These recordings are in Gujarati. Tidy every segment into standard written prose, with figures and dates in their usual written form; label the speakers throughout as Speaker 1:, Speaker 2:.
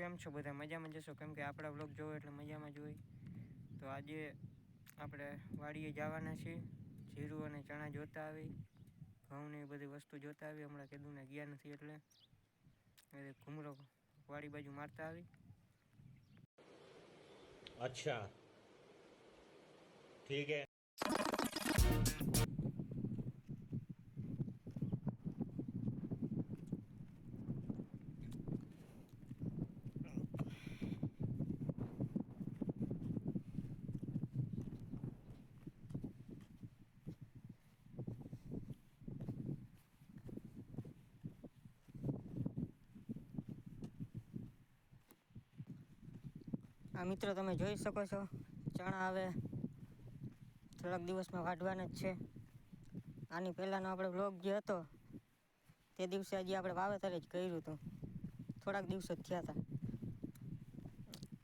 Speaker 1: કેમ છો બધા? મજામાં જશો? કેમ કે આપણા વ્લોગ જોવો એટલે મજામાં જ હોય. તો આજે આપણે વાડીએ જવાના છીએ. જીરું અને ચણા જોતા આવી, ઘઉંની બધી વસ્તુ જોતા આવી. હમણાં કીધું ગયા નથી એટલે ઘૂમરો વાડી બાજુ મારતા આવી.
Speaker 2: अच्छा ठीक है।
Speaker 1: આ મિત્રો તમે જોઈ શકો છો, ચણા હવે થોડાક દિવસમાં વાઢવાના જ છે. આની પહેલાંનો આપણે વ્લોગ જે હતો તે દિવસે હજી આપણે વાવેતર જ કર્યું હતું. થોડાક દિવસો જ થયા હતા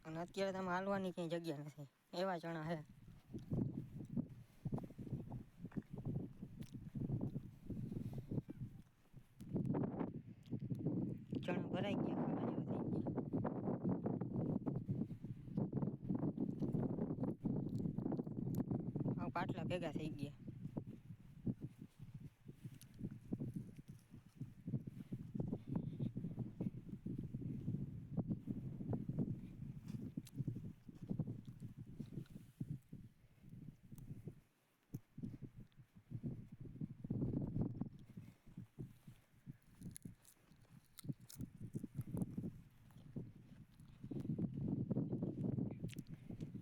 Speaker 1: અને અત્યારે તમે હાલવાની કંઈ જગ્યા નથી, એવા ચણા છે. ચણા ભરાઈ ગયા, ખાવા જેવા થઈ ગયા, પાટલા ભેગા થઈ ગયા.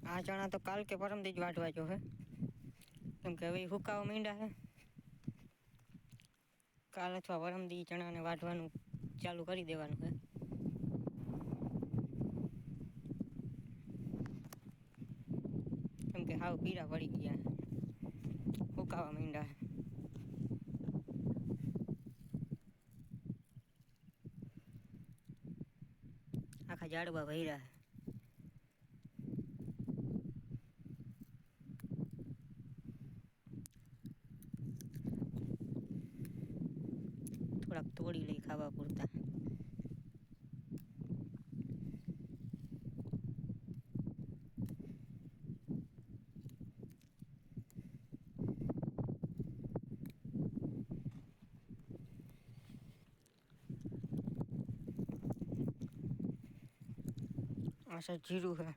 Speaker 1: આ ચણા તો કાલ કે પરમથી જ વાઢવા જો હે, કેમ કે હવે હુકાવા માંડ્યા છે. કાલ અથવા પરમથી ચણાને વાઢવાનું ચાલુ કરી દેવાનું છે. કેમ કે હાવ પીળા પડી ગયા, હુકાવા માંડ્યા છે. આખા ઝાડવા ભર્યા છે. થોડાક તોડી લઈ ખાવા પૂરતા. આ છે જીરું છે.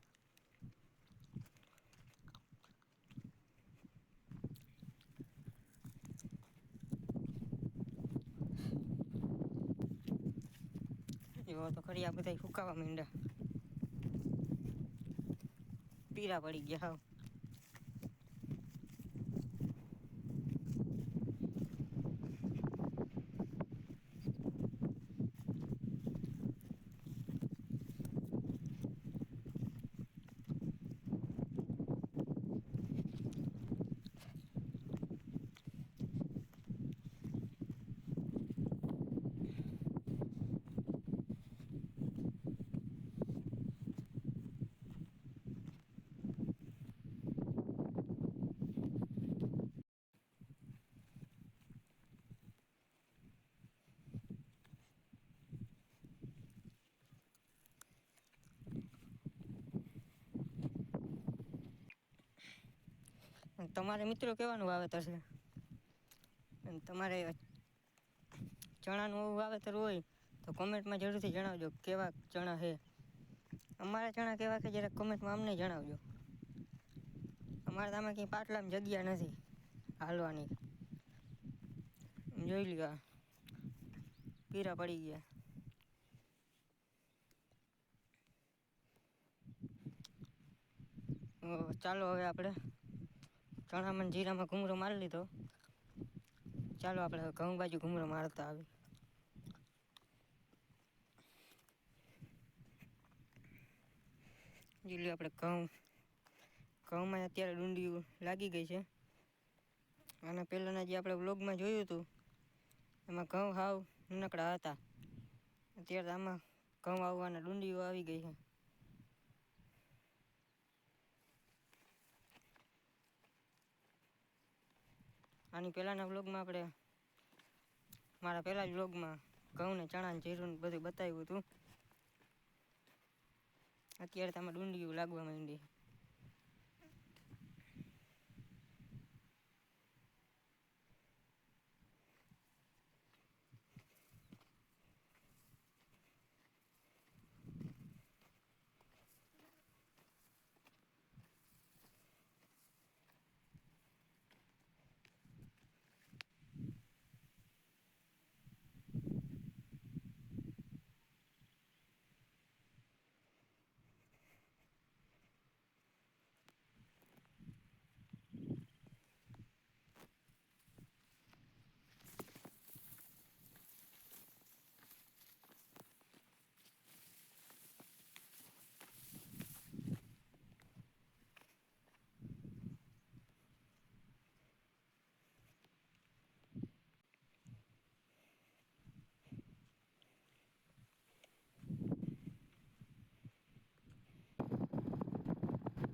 Speaker 1: એવો તો ખરી, આ બધા સુકાવા માંડ્યા, પીળા પડી ગયા હાવ. તમારે મિત્રો કેવાનું વાવેતર છે? અને તમારે ચણાનું વાવેતર હોય તો કોમેન્ટમાં જરૂરથી જણાવજો કેવા ચણા છે. અમારા ચણા કેવા છે જરાક કોમેન્ટમાં અમને જણાવજો. અમારે આમાં કંઈ પાટલામાં જગ્યા નથી હાલવાની. જોઈ લ્યો, પીરા પડી ગયા. ચાલો હવે આપણે ચણામાં જીરામાં ઘૂમરો મારી લીધો. ચાલો આપણે ઘઉં બાજુ ઘૂમરો મારતા આવી. જોઈ લો, આપણે ઘઉંમાં અત્યારે ડુંડીઓ લાગી ગઈ છે. આના પહેલાંના જે આપણે વ્લોગમાં જોયું હતું એમાં ઘઉં હાવ નાનકડા હતા. અત્યારે આમાં ઘઉં આવવાના ડુંડીઓ આવી ગઈ છે. આની પહેલાંના વ્લોગમાં મારા પહેલા જ વ્લોગમાં ઘઉં ને ચણા ને જીરું બધું બતાવ્યું હતું. અત્યારે તમે ડુંડિયું લાગવા માંડી.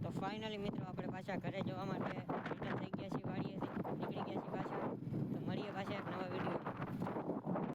Speaker 1: તો ફાઇનલી મિત્રો આપણે પાછા ઘરે જવા માટે